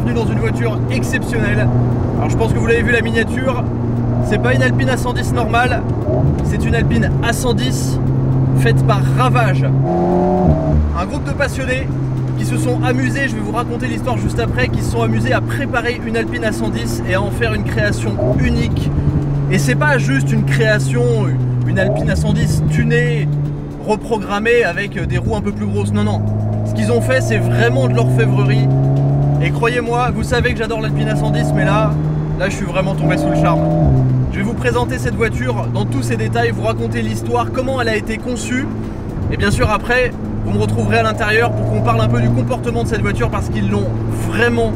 bienvenue dans une voiture exceptionnelle. Alors je pense que vous l'avez vu la miniature, c'est pas une Alpine A110 normale, c'est une Alpine A110 faite par Ravage. Un groupe de passionnés qui se sont amusés, je vais vous raconter l'histoire juste après, qui se sont amusés à préparer une Alpine A110 et à en faire une création unique. Et c'est pas juste une création, une Alpine A110 tunée, reprogrammée avec des roues un peu plus grosses, non non. Ce qu'ils ont fait, c'est vraiment de l'orfèvrerie. Et croyez-moi, vous savez que j'adore l'Alpine A110, mais là, je suis vraiment tombé sous le charme. Je vais vous présenter cette voiture dans tous ses détails, vous raconter l'histoire, comment elle a été conçue. Et bien sûr, après, vous me retrouverez à l'intérieur pour qu'on parle un peu du comportement de cette voiture parce qu'ils l'ont vraiment,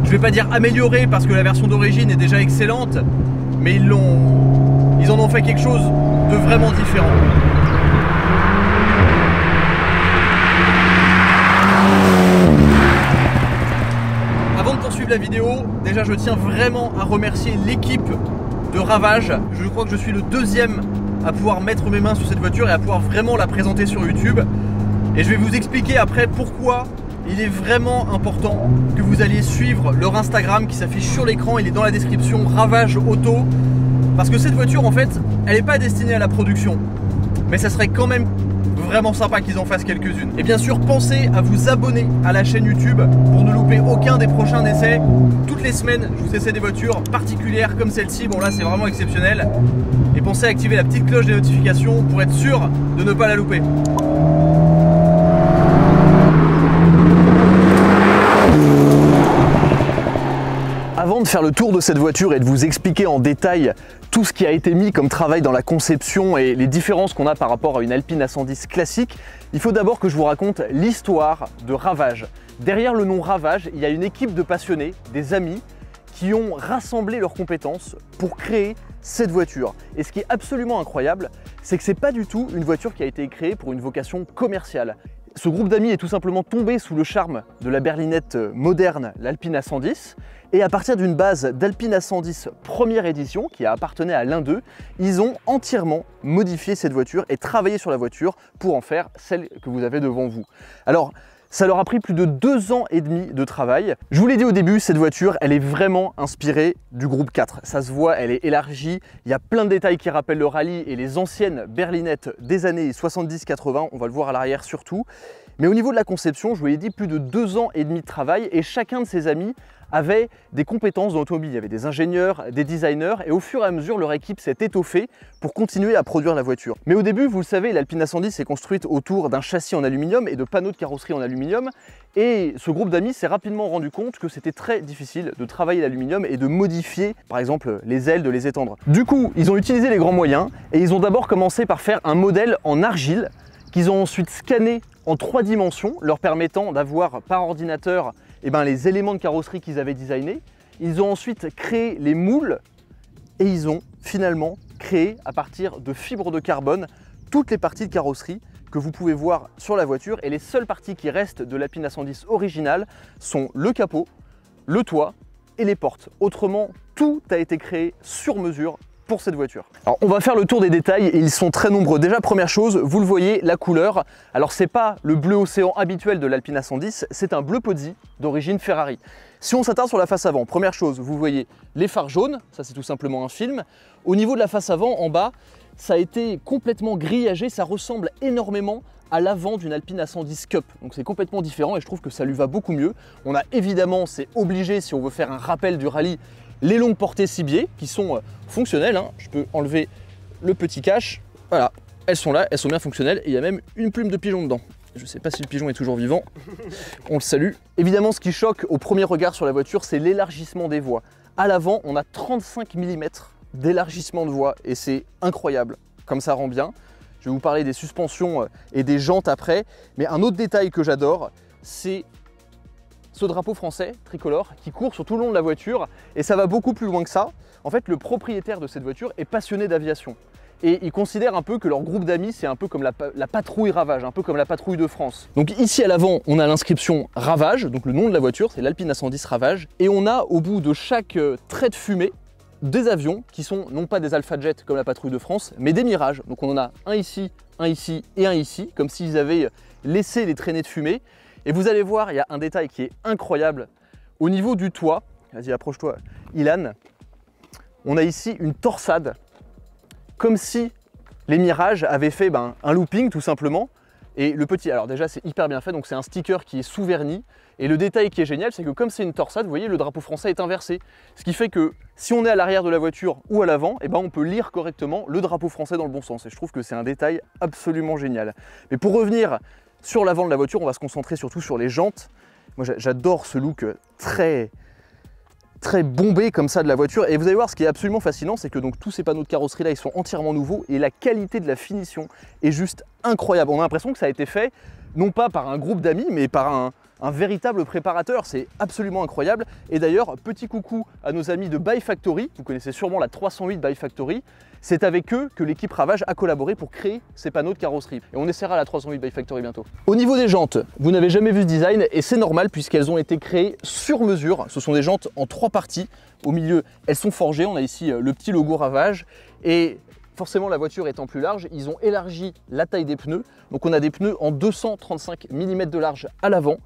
je vais pas dire améliorée parce que la version d'origine est déjà excellente, mais ils en ont fait quelque chose de vraiment différent. Avant de poursuivre la vidéo, déjà je tiens vraiment à remercier l'équipe de Ravage. Je crois que je suis le deuxième à pouvoir mettre mes mains sur cette voiture et à pouvoir vraiment la présenter sur YouTube. Et je vais vous expliquer après pourquoi il est vraiment important que vous alliez suivre leur Instagram qui s'affiche sur l'écran, il est dans la description, Ravage Auto. Parce que cette voiture en fait, elle n'est pas destinée à la production. Mais ça serait quand même vraiment sympa qu'ils en fassent quelques-unes. Et bien sûr, pensez à vous abonner à la chaîne YouTube pour ne louper aucun des prochains essais. Toutes les semaines, je vous essaie des voitures particulières comme celle-ci. Bon là, c'est vraiment exceptionnel. Et pensez à activer la petite cloche des notifications pour être sûr de ne pas la louper. Avant de faire le tour de cette voiture et de vous expliquer en détail tout ce qui a été mis comme travail dans la conception et les différences qu'on a par rapport à une Alpine A110 classique, il faut d'abord que je vous raconte l'histoire de Ravage. Derrière le nom Ravage, il y a une équipe de passionnés, des amis, qui ont rassemblé leurs compétences pour créer cette voiture. Et ce qui est absolument incroyable, c'est que c'est pas du tout une voiture qui a été créée pour une vocation commerciale. Ce groupe d'amis est tout simplement tombé sous le charme de la berlinette moderne, l'Alpine A110. Et à partir d'une base d'Alpine A110 première édition, qui appartenait à l'un d'eux, ils ont entièrement modifié cette voiture et travaillé sur la voiture pour en faire celle que vous avez devant vous. Alors, ça leur a pris plus de 2 ans et demi de travail. Je vous l'ai dit au début, cette voiture, elle est vraiment inspirée du groupe 4. Ça se voit, elle est élargie, il y a plein de détails qui rappellent le rallye et les anciennes berlinettes des années 70-80, on va le voir à l'arrière surtout. Mais au niveau de la conception, je vous l'ai dit, plus de 2 ans et demi de travail et chacun de ses amis avait des compétences dans l'automobile. Il y avait des ingénieurs, des designers et au fur et à mesure, leur équipe s'est étoffée pour continuer à produire la voiture. Mais au début, vous le savez, l'Alpine A110 est construite autour d'un châssis en aluminium et de panneaux de carrosserie en aluminium. Et ce groupe d'amis s'est rapidement rendu compte que c'était très difficile de travailler l'aluminium et de modifier, par exemple, les ailes, de les étendre. Du coup, ils ont utilisé les grands moyens et ils ont d'abord commencé par faire un modèle en argile qu'ils ont ensuite scanné en 3 dimensions, leur permettant d'avoir par ordinateur les éléments de carrosserie qu'ils avaient designés. Ils ont ensuite créé les moules et ils ont finalement créé à partir de fibres de carbone toutes les parties de carrosserie que vous pouvez voir sur la voiture. Et les seules parties qui restent de l'Alpine A110 originale sont le capot, le toit et les portes. Autrement, tout a été créé sur mesure pour cette voiture. Alors on va faire le tour des détails et ils sont très nombreux. Déjà, première chose, vous le voyez, la couleur. Alors c'est pas le bleu océan habituel de l'Alpine A110, c'est un bleu Pozzi d'origine Ferrari. Si on s'attarde sur la face avant, première chose, vous voyez les phares jaunes, ça c'est tout simplement un film. Au niveau de la face avant, en bas, ça a été complètement grillagé, ça ressemble énormément à l'avant d'une Alpine A110 Cup. Donc c'est complètement différent et je trouve que ça lui va beaucoup mieux. On a évidemment, c'est obligé si on veut faire un rappel du rallye, les longues portées cibiées qui sont fonctionnelles. Je peux enlever le petit cache. Voilà, elles sont là, elles sont bien fonctionnelles et il y a même une plume de pigeon dedans. Je ne sais pas si le pigeon est toujours vivant, on le salue. Évidemment, ce qui choque au premier regard sur la voiture, c'est l'élargissement des voies. À l'avant, on a 35 mm d'élargissement de voies et c'est incroyable, comme ça rend bien. Je vais vous parler des suspensions et des jantes après, mais un autre détail que j'adore, c'est ce drapeau français tricolore qui court sur tout le long de la voiture et ça va beaucoup plus loin que ça. En fait, le propriétaire de cette voiture est passionné d'aviation et il considère un peu que leur groupe d'amis c'est un peu comme la patrouille Ravage, un peu comme la patrouille de France. Donc ici à l'avant, on a l'inscription Ravage, donc le nom de la voiture c'est l'Alpine A110 Ravage et on a au bout de chaque trait de fumée des avions qui sont non pas des Alpha Jet comme la patrouille de France, mais des Mirage. Donc on en a un ici et un ici, comme s'ils avaient laissé les traînées de fumée. Et vous allez voir, il y a un détail qui est incroyable. Au niveau du toit, vas-y approche-toi Ilan, on a ici une torsade, comme si les Mirage avaient fait un looping tout simplement. Et le petit, alors déjà c'est hyper bien fait, donc c'est un sticker qui est sous-verni. Et le détail qui est génial, c'est que comme c'est une torsade, vous voyez, le drapeau français est inversé. Ce qui fait que si on est à l'arrière de la voiture ou à l'avant, eh ben, on peut lire correctement le drapeau français dans le bon sens. Et je trouve que c'est un détail absolument génial. Mais pour revenir sur l'avant de la voiture, on va se concentrer surtout sur les jantes. Moi j'adore ce look très bombé comme ça de la voiture. Et vous allez voir, ce qui est absolument fascinant, c'est que donc tous ces panneaux de carrosserie là, ils sont entièrement nouveaux et la qualité de la finition est juste incroyable. On a l'impression que ça a été fait non pas par un groupe d'amis, mais par un véritable préparateur. C'est absolument incroyable. Et d'ailleurs, petit coucou à nos amis de By Factory. Vous connaissez sûrement la 308 By Factory. C'est avec eux que l'équipe Ravage a collaboré pour créer ces panneaux de carrosserie. Et on essaiera la 308 By Factory bientôt. Au niveau des jantes, vous n'avez jamais vu ce design et c'est normal puisqu'elles ont été créées sur mesure. Ce sont des jantes en 3 parties. Au milieu, elles sont forgées. On a ici le petit logo Ravage. Et forcément, la voiture étant plus large, ils ont élargi la taille des pneus. Donc on a des pneus en 235 mm de large à l'avant.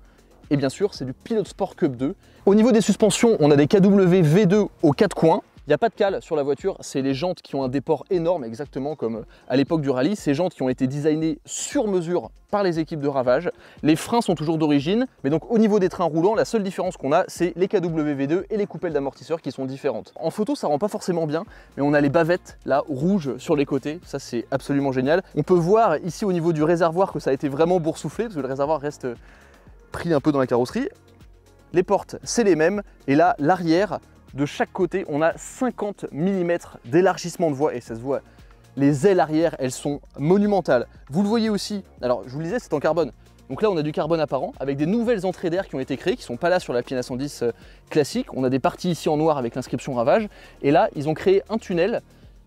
Et bien sûr, c'est du Pilot Sport Cup 2. Au niveau des suspensions, on a des KW V2 aux 4 coins. Il n'y a pas de cale sur la voiture, c'est les jantes qui ont un déport énorme, exactement comme à l'époque du rallye. Ces jantes qui ont été designées sur mesure par les équipes de Ravage. Les freins sont toujours d'origine, mais donc au niveau des trains roulants, la seule différence qu'on a, c'est les KW V2 et les coupelles d'amortisseurs qui sont différentes. En photo, ça rend pas forcément bien, mais on a les bavettes là, rouges sur les côtés, ça c'est absolument génial. On peut voir ici au niveau du réservoir que ça a été vraiment boursouflé, parce que le réservoir reste pris un peu dans la carrosserie. Les portes, c'est les mêmes, et là, l'arrière, de chaque côté, on a 50 mm d'élargissement de voie et ça se voit. Les ailes arrière, elles sont monumentales. Vous le voyez aussi, alors je vous le disais, c'est en carbone. Donc là, on a du carbone apparent avec des nouvelles entrées d'air qui ont été créées, qui ne sont pas là sur l'Alpine A110 classique. On a des parties ici en noir avec l'inscription Ravage. Et là, ils ont créé un tunnel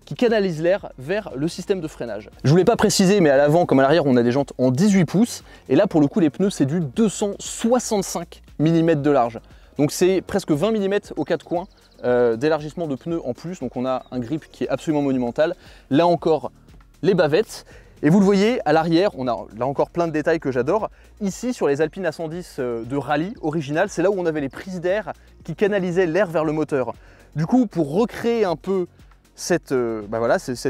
qui canalise l'air vers le système de freinage. Je ne voulais pas préciser, mais à l'avant comme à l'arrière, on a des jantes en 18 pouces. Et là, pour le coup, les pneus, c'est du 265 mm de large. Donc c'est presque 20 mm aux 4 coins d'élargissement de pneus en plus. Donc on a un grip qui est absolument monumental. Là encore, les bavettes. Et vous le voyez, à l'arrière, on a là encore plein de détails que j'adore. Ici, sur les Alpine A110 de rallye original, c'est là où on avait les prises d'air qui canalisaient l'air vers le moteur. Du coup, pour recréer un peu cet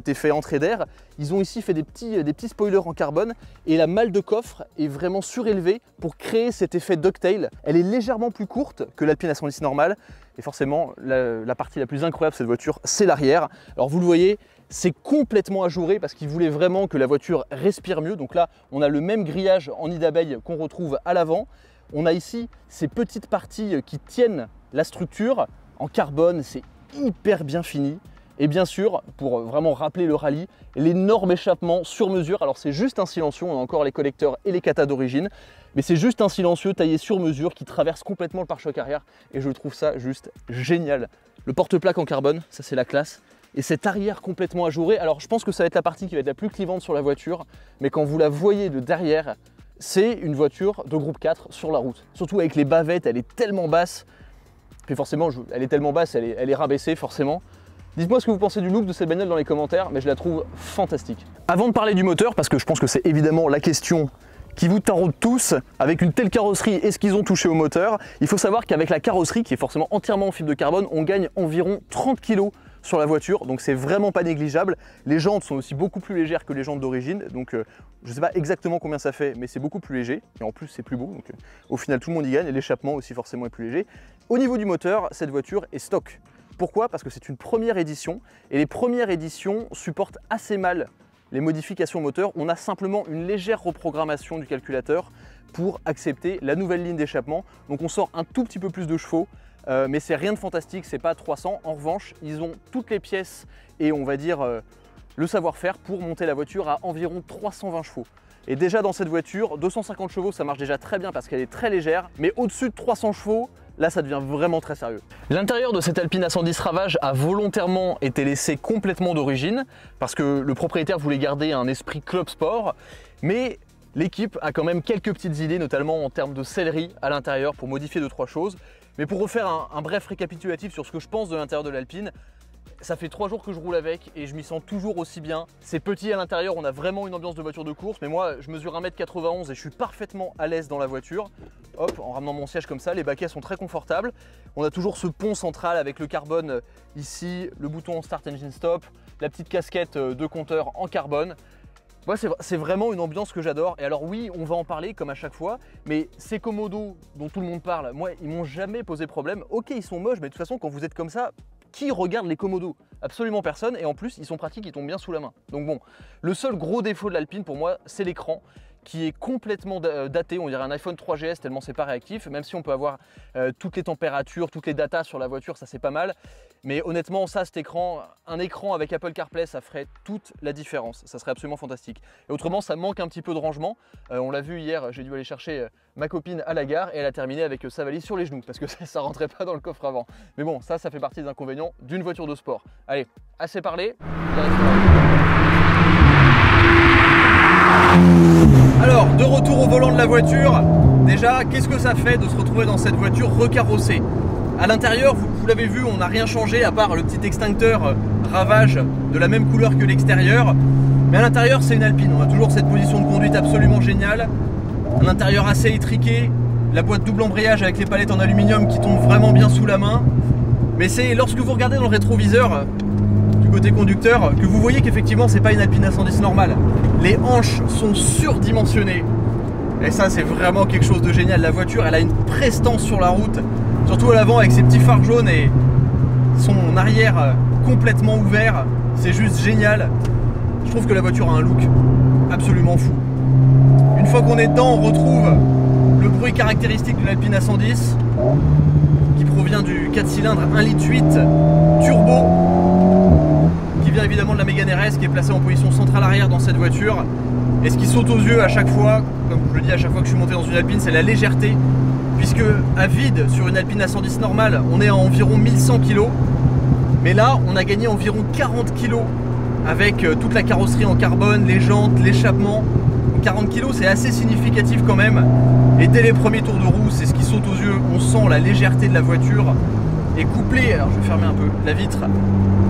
effet entrée d'air, ils ont ici fait des petits spoilers en carbone et la malle de coffre est vraiment surélevée pour créer cet effet ducktail. Elle est légèrement plus courte que l'Alpine A110 normale et forcément la partie la plus incroyable de cette voiture, c'est l'arrière. Alors vous le voyez, c'est complètement ajouré parce qu'ils voulaient vraiment que la voiture respire mieux. Donc là, on a le même grillage en nid d'abeille qu'on retrouve à l'avant. On a ici ces petites parties qui tiennent la structure en carbone, c'est hyper bien fini. Et bien sûr, pour vraiment rappeler le rallye, l'énorme échappement sur mesure. Alors c'est juste un silencieux, on a encore les collecteurs et les katas d'origine, mais c'est juste un silencieux taillé sur mesure qui traverse complètement le pare-choc arrière et je trouve ça juste génial. Le porte-plaque en carbone, ça c'est la classe. Et cet arrière complètement ajouré, alors je pense que ça va être la partie qui va être la plus clivante sur la voiture, mais quand vous la voyez de derrière, c'est une voiture de groupe 4 sur la route. Surtout avec les bavettes, elle est tellement basse, puis forcément elle est tellement basse, elle est rabaissée forcément. Dites-moi ce que vous pensez du look de cette bagnole dans les commentaires, mais je la trouve fantastique. Avant de parler du moteur, parce que je pense que c'est évidemment la question qui vous taraude tous, avec une telle carrosserie, est-ce qu'ils ont touché au moteur? Il faut savoir qu'avec la carrosserie, qui est forcément entièrement en fibre de carbone, on gagne environ 30 kg sur la voiture, donc c'est vraiment pas négligeable. Les jantes sont aussi beaucoup plus légères que les jantes d'origine, donc je sais pas exactement combien ça fait, mais c'est beaucoup plus léger, et en plus c'est plus beau, donc au final tout le monde y gagne, et l'échappement aussi forcément est plus léger. Au niveau du moteur, cette voiture est stock. Pourquoi? Parce que c'est une première édition et les premières éditions supportent assez mal les modifications moteur. On a simplement une légère reprogrammation du calculateur pour accepter la nouvelle ligne d'échappement. Donc on sort un tout petit peu plus de chevaux, mais c'est rien de fantastique, c'est pas 300. En revanche, ils ont toutes les pièces et on va dire le savoir-faire pour monter la voiture à environ 320 chevaux. Et déjà dans cette voiture, 250 chevaux, ça marche déjà très bien parce qu'elle est très légère, mais au-dessus de 300 chevaux, là ça devient vraiment très sérieux. L'intérieur de cette Alpine A110 Ravage a volontairement été laissé complètement d'origine parce que le propriétaire voulait garder un esprit club sport, mais l'équipe a quand même quelques petites idées, notamment en termes de sellerie à l'intérieur pour modifier 2-3 choses. Mais pour refaire un bref récapitulatif sur ce que je pense de l'intérieur de l'Alpine, ça fait 3 jours que je roule avec et je m'y sens toujours aussi bien. C'est petit à l'intérieur, on a vraiment une ambiance de voiture de course, mais moi je mesure 1m91 et je suis parfaitement à l'aise dans la voiture. Hop, en ramenant mon siège comme ça, les baquets sont très confortables. On a toujours ce pont central avec le carbone ici, le bouton Start Engine Stop, la petite casquette de compteur en carbone. Moi, c'est vraiment une ambiance que j'adore. Et alors oui, on va en parler comme à chaque fois, mais ces Komodo dont tout le monde parle, moi, ils m'ont jamais posé problème. Ok, ils sont moches, mais de toute façon, quand vous êtes comme ça, qui regarde les Komodo? Absolument personne. Et en plus, ils sont pratiques, ils tombent bien sous la main. Donc bon, le seul gros défaut de l'Alpine pour moi, c'est l'écran, qui est complètement daté, on dirait un iPhone 3GS tellement c'est pas réactif, même si on peut avoir toutes les températures, toutes les datas sur la voiture, ça c'est pas mal. Mais honnêtement, ça, cet écran, un écran avec Apple CarPlay, ça ferait toute la différence, ça serait absolument fantastique. Et autrement, ça manque un petit peu de rangement. On l'a vu hier, j'ai dû aller chercher ma copine à la gare et elle a terminé avec sa valise sur les genoux parce que ça rentrait pas dans le coffre avant. Mais bon, ça fait partie des inconvénients d'une voiture de sport. Allez, assez parlé. Alors, de retour au volant de la voiture, déjà, qu'est-ce que ça fait de se retrouver dans cette voiture recarrossée? À l'intérieur, vous l'avez vu, on n'a rien changé à part le petit extincteur Ravage de la même couleur que l'extérieur. Mais à l'intérieur, c'est une Alpine. On a toujours cette position de conduite absolument géniale. Un intérieur assez étriqué, la boîte double embrayage avec les palettes en aluminium qui tombent vraiment bien sous la main. Mais c'est lorsque vous regardez dans le rétroviseur du côté conducteur que vous voyez qu'effectivement, c'est pas une Alpine A110 normale. Les hanches sont surdimensionnées. Et ça, c'est vraiment quelque chose de génial. La voiture, elle a une prestance sur la route. Surtout à l'avant avec ses petits phares jaunes et son arrière complètement ouvert. C'est juste génial. Je trouve que la voiture a un look absolument fou. Une fois qu'on est dedans, on retrouve le bruit caractéristique de l'Alpine A110 qui provient du 4 cylindres 1,8 litre turbo qui vient évidemment de la Mégane RS qui est placée en position centrale arrière dans cette voiture. Et ce qui saute aux yeux à chaque fois, comme je le dis à chaque fois que je suis monté dans une Alpine, c'est la légèreté. Puisque à vide, sur une Alpine A110 normale, on est à environ 1100 kg. Mais là, on a gagné environ 40 kg avec toute la carrosserie en carbone, les jantes, l'échappement. 40 kg, c'est assez significatif quand même. Et dès les premiers tours de roue, c'est ce qui saute aux yeux. On sent la légèreté de la voiture. Et couplé, alors je vais fermer un peu la vitre,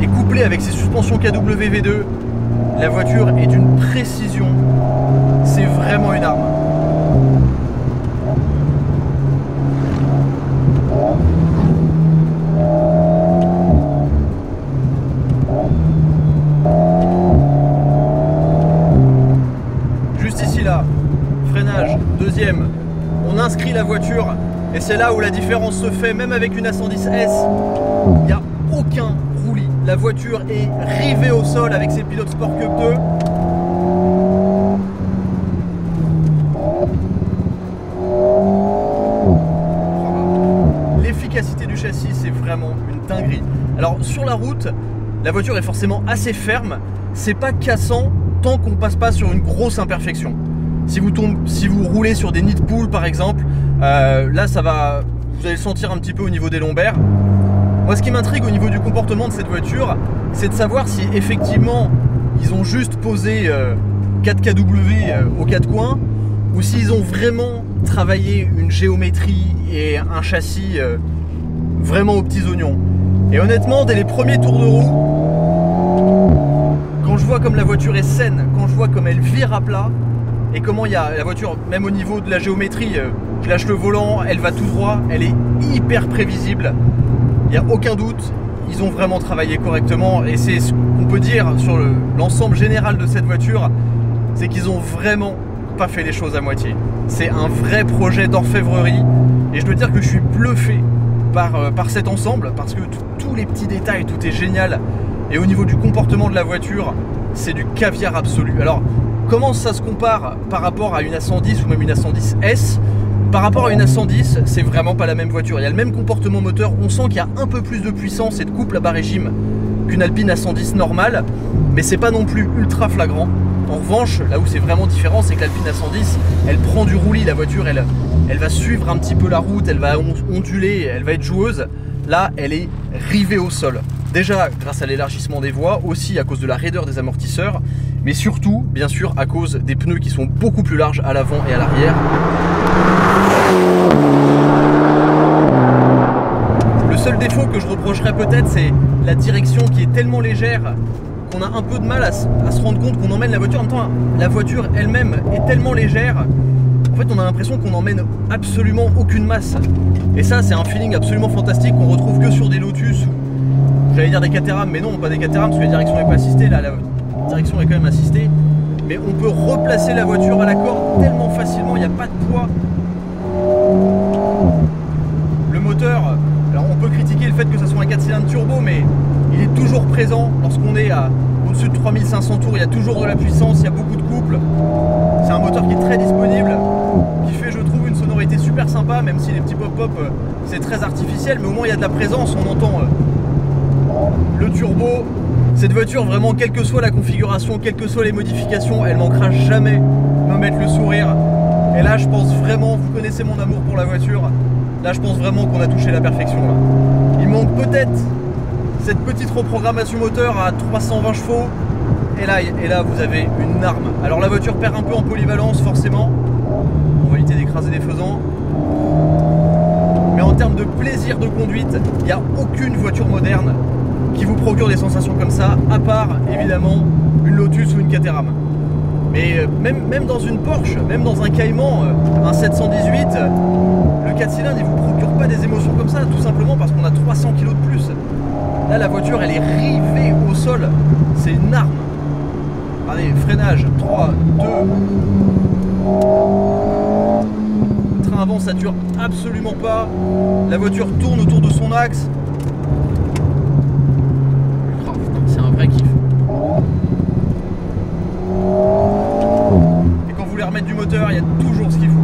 et couplé avec ses suspensions KW-V2, la voiture est d'une précision. C'est vraiment une arme. Juste ici là, freinage, deuxième, on inscrit la voiture et c'est là où la différence se fait, même avec une A110S, il n'y a aucun roulis. La voiture est rivée au sol avec ses pilotes Sport Cup 2. L'efficacité du châssis, c'est vraiment une dinguerie. Alors sur la route, la voiture est forcément assez ferme, c'est pas cassant tant qu'on passe pas sur une grosse imperfection. Si vous roulez sur des nids de poules par exemple, là vous allez le sentir un petit peu au niveau des lombaires. Moi ce qui m'intrigue au niveau du comportement de cette voiture, c'est de savoir si effectivement ils ont juste posé 4 kW aux quatre coins ou s'ils ont vraiment travaillé une géométrie et un châssis vraiment aux petits oignons. Et honnêtement, dès les premiers tours de roue, quand je vois comme la voiture est saine, quand je vois comme elle vire à plat, et comment il y a la voiture, même au niveau de la géométrie, je lâche le volant, elle va tout droit, elle est hyper prévisible, il n'y a aucun doute, ils ont vraiment travaillé correctement, et c'est ce qu'on peut dire sur l'ensemble général de cette voiture, c'est qu'ils ont vraiment pas fait les choses à moitié. C'est un vrai projet d'orfèvrerie, et je dois dire que je suis bluffé par cet ensemble, parce que tous les petits détails, tout est génial, et au niveau du comportement de la voiture, c'est du caviar absolu. Alors, comment ça se compare par rapport à une A110 ou même une A110S? Par rapport à une A110, c'est vraiment pas la même voiture. Il y a le même comportement moteur, on sent qu'il y a un peu plus de puissance et de couple à bas régime qu'une Alpine A110 normale, mais c'est pas non plus ultra flagrant. En revanche, là où c'est vraiment différent, c'est que l'Alpine A110, elle prend du roulis, la voiture, elle va suivre un petit peu la route, elle va onduler, elle va être joueuse. Là, elle est rivée au sol. Déjà grâce à l'élargissement des voies, aussi à cause de la raideur des amortisseurs, mais surtout, bien sûr, à cause des pneus qui sont beaucoup plus larges à l'avant et à l'arrière. seul défaut que je reprocherais peut-être, c'est la direction qui est tellement légère qu'on a un peu de mal à se rendre compte qu'on emmène la voiture. En même temps, la voiture elle-même est tellement légère, en fait on a l'impression qu'on n'emmène absolument aucune masse. Et ça c'est un feeling absolument fantastique qu'on retrouve que sur des Lotus ou j'allais dire des Caterham, mais non, pas des Caterham parce que la direction n'est pas assistée, là la direction est quand même assistée. Mais on peut replacer la voiture à la corde tellement facilement, il n'y a pas de poids. Le moteur, alors on peut critiquer le fait que ce soit un 4 cylindres turbo, mais il est toujours présent lorsqu'on est au-dessus de 3500 tours, il y a toujours de la puissance, il y a beaucoup de couple. C'est un moteur qui est très disponible, qui fait, je trouve, une sonorité super sympa, même si les petits pop-pop, c'est très artificiel, mais au moins il y a de la présence, on entend le turbo. Cette voiture, vraiment, quelle que soit la configuration, quelles que soient les modifications, elle manquera jamais de me mettre le sourire. Et là, je pense vraiment, vous connaissez mon amour pour la voiture, là, je pense vraiment qu'on a touché la perfection. Là. Il manque peut-être cette petite reprogrammation moteur à 320 chevaux. Et là, vous avez une arme. Alors, la voiture perd un peu en polyvalence, forcément. On va éviter d'écraser des faisans. Mais en termes de plaisir de conduite, il n'y a aucune voiture moderne qui vous procure des sensations comme ça, à part évidemment une Lotus ou une Caterham. Mais même dans une Porsche, même dans un Cayman, un 718, le 4 cylindres il vous procure pas des émotions comme ça, tout simplement parce qu'on a 300 kg de plus. Là la voiture elle est rivée au sol, c'est une arme. Allez, freinage, 3, 2. Le train avant sature absolument pas, la voiture tourne autour de son axe. C'est un vrai kiff. Et quand vous voulez remettre du moteur, il y a toujours ce qu'il faut.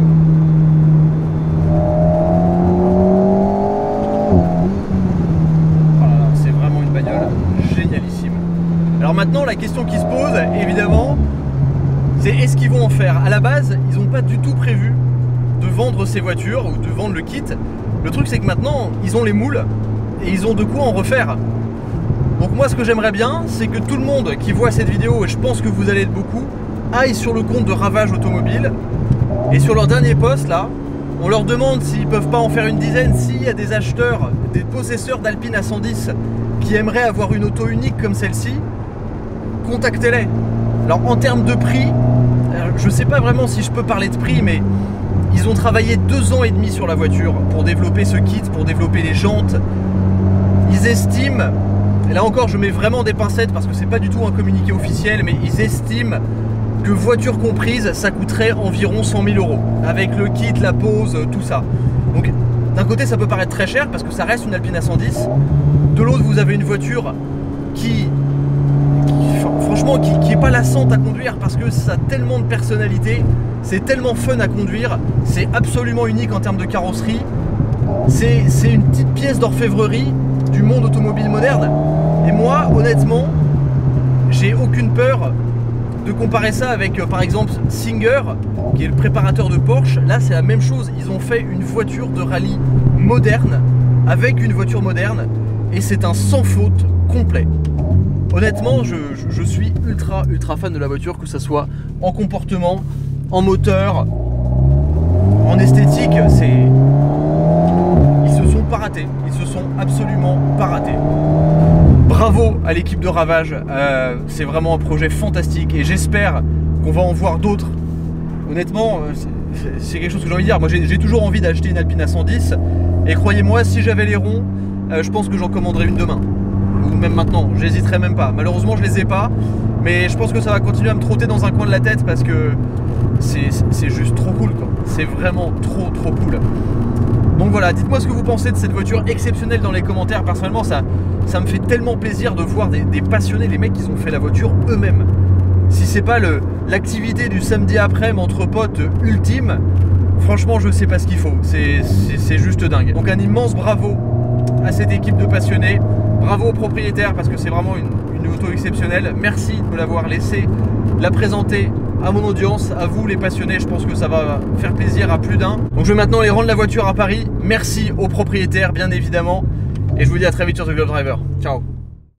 Voilà, c'est vraiment une bagnole génialissime. Alors maintenant, la question qui se pose, évidemment, c'est est-ce qu'ils vont en faire? À la base, ils n'ont pas du tout prévu de vendre ces voitures ou de vendre le kit. Le truc, c'est que maintenant, ils ont les moules et ils ont de quoi en refaire. Donc moi ce que j'aimerais bien, c'est que tout le monde qui voit cette vidéo, et je pense que vous allez être beaucoup, aille sur le compte de Ravage Automobile et sur leur dernier post là, on leur demande s'ils peuvent pas en faire une dizaine, s'il y a des acheteurs, des possesseurs d'Alpine A110 qui aimeraient avoir une auto unique comme celle-ci, contactez-les. Alors en termes de prix, je sais pas vraiment si je peux parler de prix, mais ils ont travaillé 2 ans et demi sur la voiture pour développer ce kit, pour développer les jantes. Ils estiment, et là encore je mets vraiment des pincettes parce que c'est pas du tout un communiqué officiel, mais ils estiment que voiture comprise ça coûterait environ 100 000 €, avec le kit, la pose, tout ça. Donc d'un côté ça peut paraître très cher parce que ça reste une Alpine A110, de l'autre vous avez une voiture qui franchement qui est pas lassante à conduire parce que ça a tellement de personnalité, c'est tellement fun à conduire, c'est absolument unique en termes de carrosserie, c'est une petite pièce d'orfèvrerie du monde automobile moderne. Et moi, honnêtement, j'ai aucune peur de comparer ça avec, par exemple, Singer, qui est le préparateur de Porsche. Là, c'est la même chose. Ils ont fait une voiture de rallye moderne, avec une voiture moderne, et c'est un sans faute complet. Honnêtement, je suis ultra fan de la voiture, que ce soit en comportement, en moteur, en esthétique, ils se sont pas ratés, ils se sont absolument pas ratés. Bravo à l'équipe de Ravage, c'est vraiment un projet fantastique et j'espère qu'on va en voir d'autres. Honnêtement, c'est quelque chose que j'ai envie de dire. Moi j'ai toujours envie d'acheter une Alpine A110 et croyez-moi, si j'avais les ronds, je pense que j'en commanderais une demain. Ou même maintenant, j'hésiterais même pas. Malheureusement je les ai pas, mais je pense que ça va continuer à me trotter dans un coin de la tête parce que c'est juste trop cool quoi. C'est vraiment trop cool. Donc voilà, dites-moi ce que vous pensez de cette voiture exceptionnelle dans les commentaires. Personnellement ça me fait tellement plaisir de voir des passionnés, les mecs qui ont fait la voiture eux-mêmes. Si c'est pas l'activité du samedi après-midi entre potes ultime, franchement je sais pas ce qu'il faut, c'est juste dingue. Donc un immense bravo à cette équipe de passionnés, bravo aux propriétaires parce que c'est vraiment une auto exceptionnelle. Merci de me l'avoir laissé la présenter à mon audience, à vous les passionnés, je pense que ça va faire plaisir à plus d'un. Donc je vais maintenant aller rendre la voiture à Paris. Merci aux propriétaires bien évidemment et je vous dis à très vite sur The Glove Driver. Ciao.